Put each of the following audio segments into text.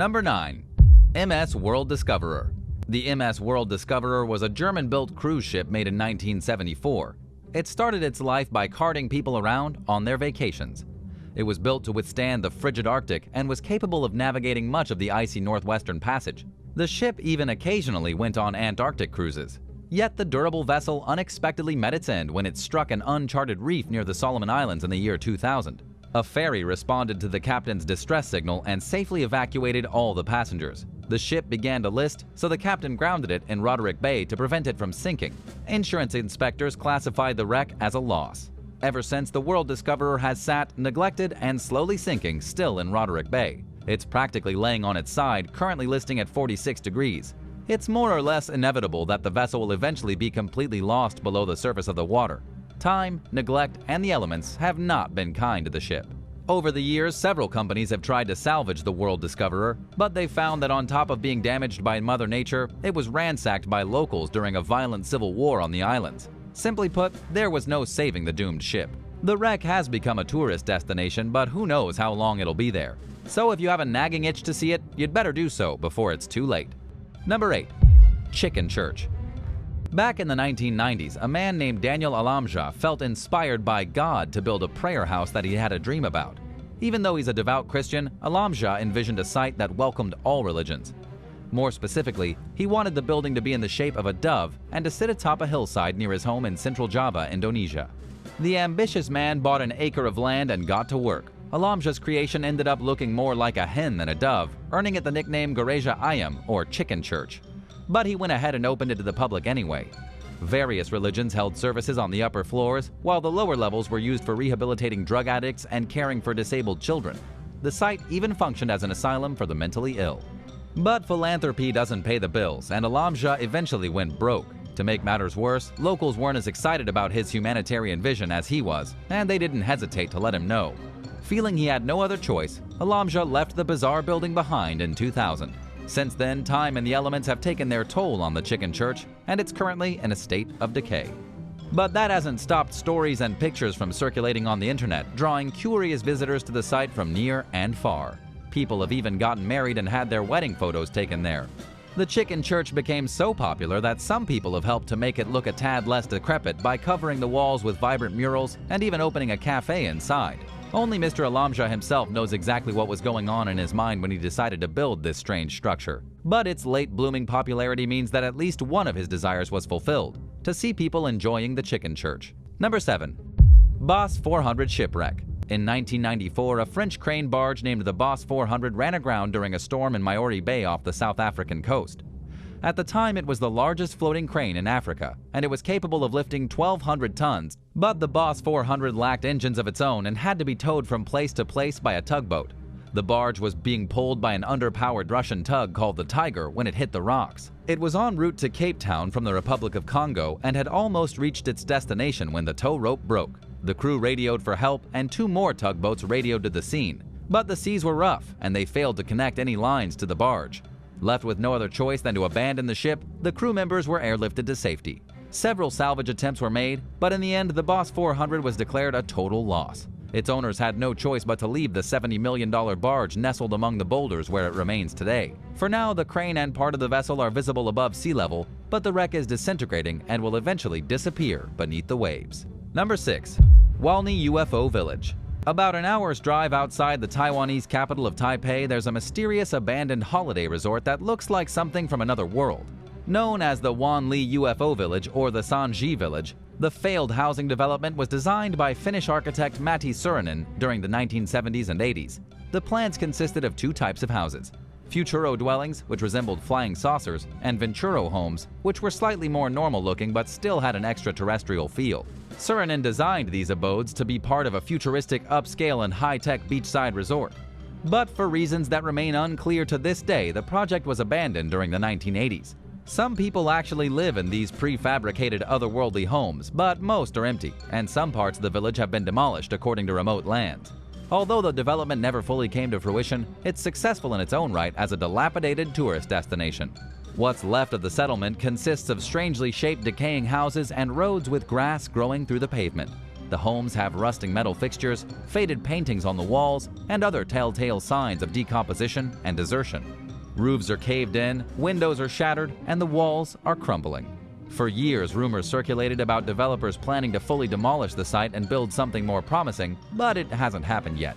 Number 9. MS World Discoverer. The MS World Discoverer was a German-built cruise ship made in 1974. It started its life by carting people around on their vacations. It was built to withstand the frigid Arctic and was capable of navigating much of the icy Northwestern Passage. The ship even occasionally went on Antarctic cruises. Yet the durable vessel unexpectedly met its end when it struck an uncharted reef near the Solomon Islands in the year 2000. A ferry responded to the captain's distress signal and safely evacuated all the passengers. The ship began to list, so the captain grounded it in Roderick Bay to prevent it from sinking. Insurance inspectors classified the wreck as a loss. Ever since, the World Discoverer has sat, neglected, and slowly sinking, still in Roderick Bay. It's practically laying on its side, currently listing at 46 degrees. It's more or less inevitable that the vessel will eventually be completely lost below the surface of the water. Time, neglect, and the elements have not been kind to the ship. Over the years, several companies have tried to salvage the World Discoverer, but they found that on top of being damaged by Mother Nature, it was ransacked by locals during a violent civil war on the islands. Simply put, there was no saving the doomed ship. The wreck has become a tourist destination, but who knows how long it'll be there. So if you have a nagging itch to see it, you'd better do so before it's too late. Number 8. Chicken Church. Back in the 1990s, a man named Daniel Alamja felt inspired by God to build a prayer house that he had a dream about. Even though he's a devout Christian, Alamja envisioned a site that welcomed all religions. More specifically, he wanted the building to be in the shape of a dove and to sit atop a hillside near his home in central Java, Indonesia. The ambitious man bought an acre of land and got to work. Alamja's creation ended up looking more like a hen than a dove, earning it the nickname Gereja Ayam, or Chicken Church. But he went ahead and opened it to the public anyway. Various religions held services on the upper floors, while the lower levels were used for rehabilitating drug addicts and caring for disabled children. The site even functioned as an asylum for the mentally ill. But philanthropy doesn't pay the bills, and Alamja eventually went broke. To make matters worse, locals weren't as excited about his humanitarian vision as he was, and they didn't hesitate to let him know. Feeling he had no other choice, Alamja left the bizarre building behind in 2000. Since then, time and the elements have taken their toll on the Chicken Church, and it's currently in a state of decay. But that hasn't stopped stories and pictures from circulating on the internet, drawing curious visitors to the site from near and far. People have even gotten married and had their wedding photos taken there. The Chicken Church became so popular that some people have helped to make it look a tad less decrepit by covering the walls with vibrant murals and even opening a cafe inside. Only Mr. Alamja himself knows exactly what was going on in his mind when he decided to build this strange structure. But its late blooming popularity means that at least one of his desires was fulfilled: to see people enjoying the Chicken Church. Number 7. Boss 400 Shipwreck. In 1994, a French crane barge named the Boss 400 ran aground during a storm in Maori Bay off the South African coast. At the time, it was the largest floating crane in Africa, and it was capable of lifting 1,200 tons, but the Boss 400 lacked engines of its own and had to be towed from place to place by a tugboat. The barge was being pulled by an underpowered Russian tug called the Tiger when it hit the rocks. It was en route to Cape Town from the Republic of Congo and had almost reached its destination when the tow rope broke. The crew radioed for help, and 2 more tugboats radioed to the scene. But the seas were rough, and they failed to connect any lines to the barge. Left with no other choice than to abandon the ship, the crew members were airlifted to safety. Several salvage attempts were made, but in the end, the Boss 400 was declared a total loss. Its owners had no choice but to leave the $70 million barge nestled among the boulders where it remains today. For now, the crane and part of the vessel are visible above sea level, but the wreck is disintegrating and will eventually disappear beneath the waves. Number 6. Walney UFO Village. About an hour's drive outside the Taiwanese capital of Taipei, there's a mysterious abandoned holiday resort that looks like something from another world. Known as the Wanli UFO Village or the Sanji Village, the failed housing development was designed by Finnish architect Matti Surinen during the 1970s and 80s. The plans consisted of 2 types of houses: Futuro dwellings, which resembled flying saucers, and Venturo homes, which were slightly more normal looking but still had an extraterrestrial feel. Surinen designed these abodes to be part of a futuristic, upscale, and high-tech beachside resort. But for reasons that remain unclear to this day, the project was abandoned during the 1980s. Some people actually live in these prefabricated otherworldly homes, but most are empty, and some parts of the village have been demolished according to remote lands. Although the development never fully came to fruition, it's successful in its own right as a dilapidated tourist destination. What's left of the settlement consists of strangely shaped decaying houses and roads with grass growing through the pavement. The homes have rusting metal fixtures, faded paintings on the walls, and other telltale signs of decomposition and desertion. Roofs are caved in, windows are shattered, and the walls are crumbling. For years, rumors circulated about developers planning to fully demolish the site and build something more promising, but it hasn't happened yet.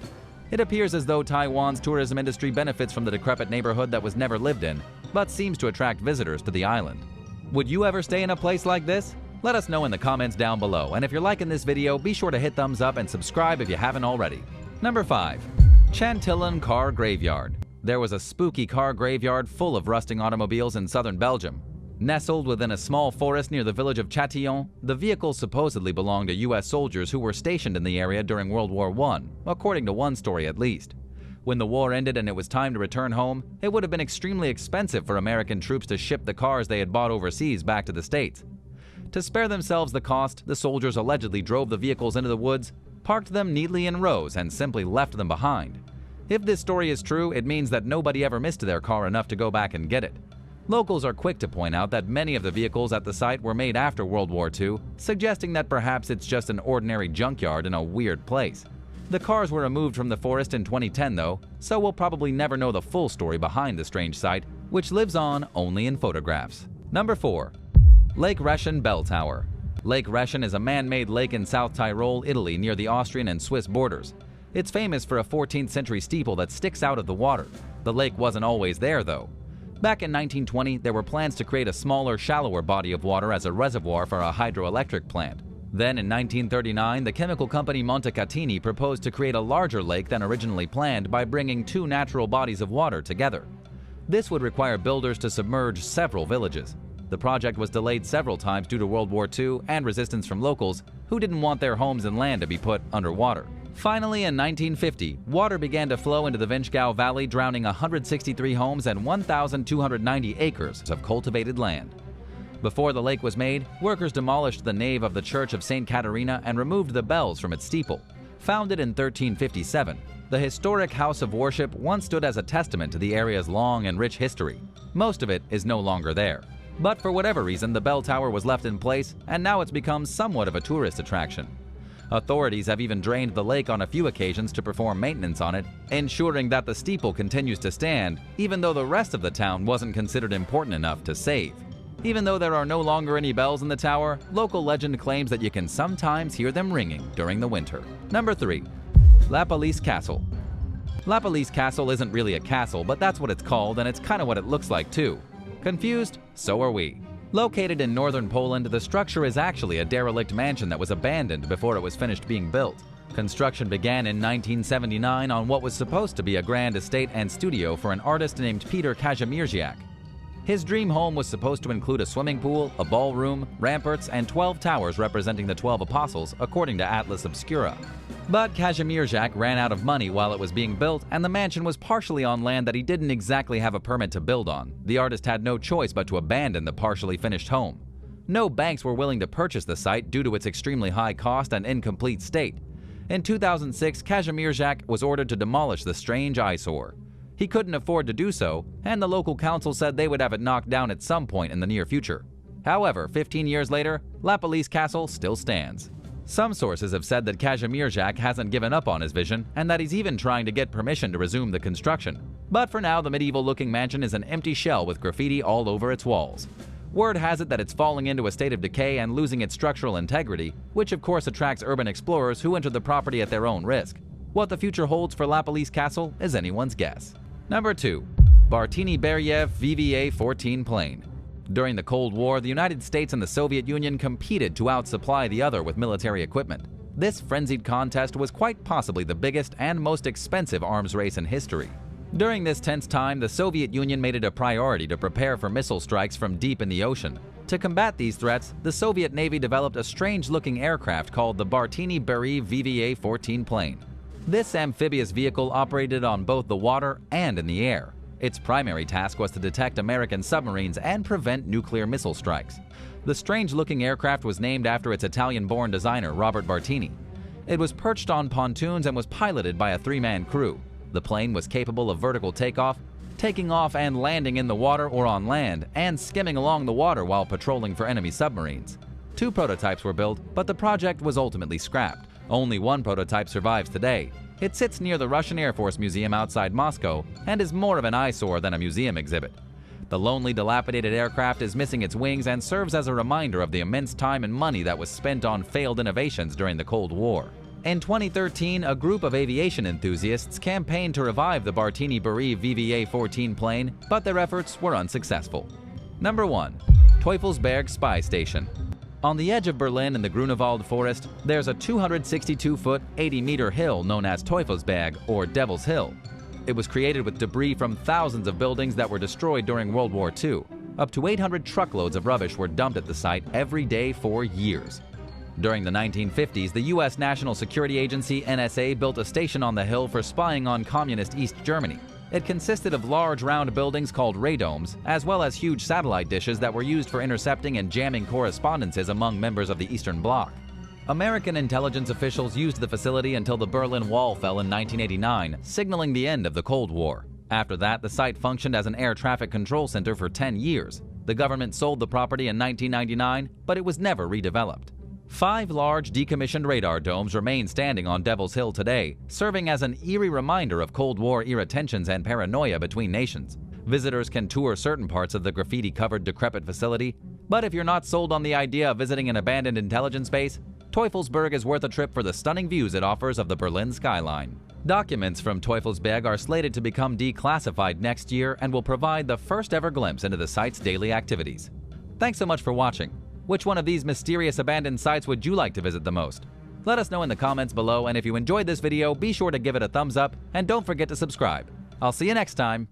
It appears as though Taiwan's tourism industry benefits from the decrepit neighborhood that was never lived in, but seems to attract visitors to the island. Would you ever stay in a place like this? Let us know in the comments down below, and if you're liking this video, be sure to hit thumbs up and subscribe if you haven't already. Number 5. Chantilly Car Graveyard. There was a spooky car graveyard full of rusting automobiles in southern Belgium. Nestled within a small forest near the village of Châtillon, the vehicles supposedly belonged to U.S. soldiers who were stationed in the area during World War I, according to one story at least. When the war ended and it was time to return home, it would have been extremely expensive for American troops to ship the cars they had bought overseas back to the States. To spare themselves the cost, the soldiers allegedly drove the vehicles into the woods, parked them neatly in rows, and simply left them behind. If this story is true, it means that nobody ever missed their car enough to go back and get it. Locals are quick to point out that many of the vehicles at the site were made after World War II, suggesting that perhaps it's just an ordinary junkyard in a weird place. The cars were removed from the forest in 2010 though, so we'll probably never know the full story behind the strange site, which lives on only in photographs. Number 4. Lake Reschen Bell Tower. Lake Reschen is a man-made lake in South Tyrol, Italy, near the Austrian and Swiss borders. It's famous for a 14th century steeple that sticks out of the water. The lake wasn't always there though. Back in 1920, there were plans to create a smaller, shallower body of water as a reservoir for a hydroelectric plant. Then in 1939, the chemical company Montecatini proposed to create a larger lake than originally planned by bringing two natural bodies of water together. This would require builders to submerge several villages. The project was delayed several times due to World War II and resistance from locals who didn't want their homes and land to be put underwater. Finally, in 1950, water began to flow into the Vinschgau Valley, drowning 163 homes and 1,290 acres of cultivated land. Before the lake was made, workers demolished the nave of the Church of St. Caterina and removed the bells from its steeple. Founded in 1357, the historic house of worship once stood as a testament to the area's long and rich history. Most of it is no longer there. But for whatever reason, the bell tower was left in place, and now it's become somewhat of a tourist attraction. Authorities have even drained the lake on a few occasions to perform maintenance on it, ensuring that the steeple continues to stand, even though the rest of the town wasn't considered important enough to save. Even though there are no longer any bells in the tower, local legend claims that you can sometimes hear them ringing during the winter. Number 3. La Palisse Castle. La Palisse Castle isn't really a castle, but that's what it's called, and it's kind of what it looks like too. Confused? So are we. Located in northern Poland, the structure is actually a derelict mansion that was abandoned before it was finished being built. Construction began in 1979 on what was supposed to be a grand estate and studio for an artist named Peter Kazimierziak. His dream home was supposed to include a swimming pool, a ballroom, ramparts, and 12 towers representing the 12 apostles, according to Atlas Obscura. But Kazimierziak ran out of money while it was being built, and the mansion was partially on land that he didn't exactly have a permit to build on. The artist had no choice but to abandon the partially finished home. No banks were willing to purchase the site due to its extremely high cost and incomplete state. In 2006, Kazimierziak was ordered to demolish the strange eyesore. He couldn't afford to do so, and the local council said they would have it knocked down at some point in the near future. However, 15 years later, La Palisse Castle still stands. Some sources have said that Kazimierziak hasn't given up on his vision, and that he's even trying to get permission to resume the construction. But for now, the medieval-looking mansion is an empty shell with graffiti all over its walls. Word has it that it's falling into a state of decay and losing its structural integrity, which of course attracts urban explorers who enter the property at their own risk. What the future holds for La Palisse Castle is anyone's guess. Number 2. Bartini-Beriev VVA-14 plane. During the Cold War, the United States and the Soviet Union competed to outsupply the other with military equipment. This frenzied contest was quite possibly the biggest and most expensive arms race in history. During this tense time, the Soviet Union made it a priority to prepare for missile strikes from deep in the ocean. To combat these threats, the Soviet Navy developed a strange-looking aircraft called the Bartini-Beriev VVA-14 plane. This amphibious vehicle operated on both the water and in the air. Its primary task was to detect American submarines and prevent nuclear missile strikes. The strange-looking aircraft was named after its Italian-born designer, Robert Bartini. It was perched on pontoons and was piloted by a three-man crew. The plane was capable of vertical takeoff, taking off and landing in the water or on land, and skimming along the water while patrolling for enemy submarines. 2 prototypes were built, but the project was ultimately scrapped. Only 1 prototype survives today. It sits near the Russian Air Force Museum outside Moscow and is more of an eyesore than a museum exhibit. The lonely, dilapidated aircraft is missing its wings and serves as a reminder of the immense time and money that was spent on failed innovations during the Cold War. In 2013, a group of aviation enthusiasts campaigned to revive the Bartini-Berie VVA-14 plane, but their efforts were unsuccessful. Number 1. Teufelsberg Spy Station. On the edge of Berlin in the Grunewald Forest, there's a 262-foot, 80-meter hill known as Teufelsberg, or Devil's Hill. It was created with debris from thousands of buildings that were destroyed during World War II. Up to 800 truckloads of rubbish were dumped at the site every day for years. During the 1950s, the U.S. National Security Agency (NSA) built a station on the hill for spying on communist East Germany. It consisted of large round buildings called radomes, as well as huge satellite dishes that were used for intercepting and jamming correspondences among members of the Eastern Bloc. American intelligence officials used the facility until the Berlin Wall fell in 1989, signaling the end of the Cold War. After that, the site functioned as an air traffic control center for 10 years. The government sold the property in 1999, but it was never redeveloped. 5 large decommissioned radar domes remain standing on Devil's Hill today, serving as an eerie reminder of Cold War-era tensions and paranoia between nations. Visitors can tour certain parts of the graffiti-covered, decrepit facility, but if you're not sold on the idea of visiting an abandoned intelligence base, Teufelsberg is worth a trip for the stunning views it offers of the Berlin skyline. Documents from Teufelsberg are slated to become declassified next year and will provide the first-ever glimpse into the site's daily activities. Thanks so much for watching. Which one of these mysterious abandoned sites would you like to visit the most? Let us know in the comments below, and if you enjoyed this video, be sure to give it a thumbs up and don't forget to subscribe. I'll see you next time.